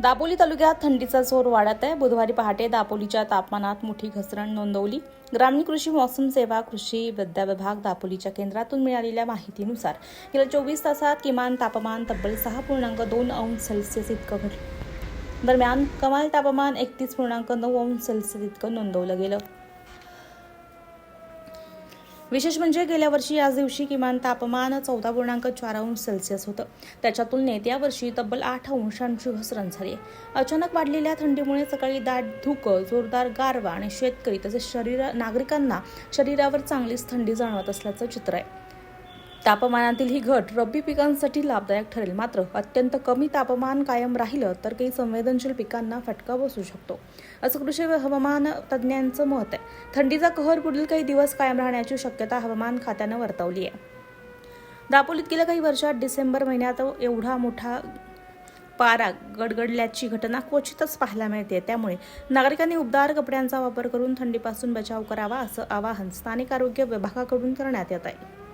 दापोली तालुक्यात थंडीचा जोर वाढत आहे। बुधवारी पहाटे दापोलीच्या तापमानात मोठी घसरण नोंदवली। ग्रामीण कृषी मौसम सेवा कृषी विद्या विभाग दापोलीच्या केंद्रातून मिळालेल्या माहितीनुसार गेल्या 24 तासात किमान तापमान तब्बल 6.2 अंश सेल्सिअस इतकं घटलं। दरम्यान कमाल तापमान 31.9 अंश सेल्सिअस इतकं नोंदवलं गेलं। विशेष म्हणजे गेल्या वर्षी याच दिवशी किमान तापमान 14.4 अंश सेल्सिअस होतं। त्याच्या तुलनेत यावर्षी तब्बल 8 अंशांची घसरण झाली आहे। अचानक वाढलेल्या थंडीमुळे सकाळी दाट धुकं, जोरदार गारवा आणि शेतकरी तसेच नागरिकांना शरीरावर चांगलीच थंडी जाणवत असल्याचं चित्र आहे। तापमानातील ही घट रब्बी पिकांसाठी लाभदायक ठरेल, मात्र अत्यंत कमी तापमान कायम राहिलं तर काही संवेदनशील पिकांना फटका बसू शकतो, असं कृषी हवामान तज्ज्ञांचं मत आहे। थंडीचा कहर पुढील काही दिवस कायम राहण्याची शक्यता हवामान खात्यानं वर्तवली आहे। दापोलीत गेल्या काही वर्षात डिसेंबर महिन्यात एवढा मोठा पारा गडगडल्याची घटना क्वचितच पाहायला मिळते। त्यामुळे नागरिकांनी उबदार कपड्यांचा वापर करून थंडीपासून बचाव करावा, असं आवाहन स्थानिक आरोग्य विभागाकडून करण्यात येत आहे।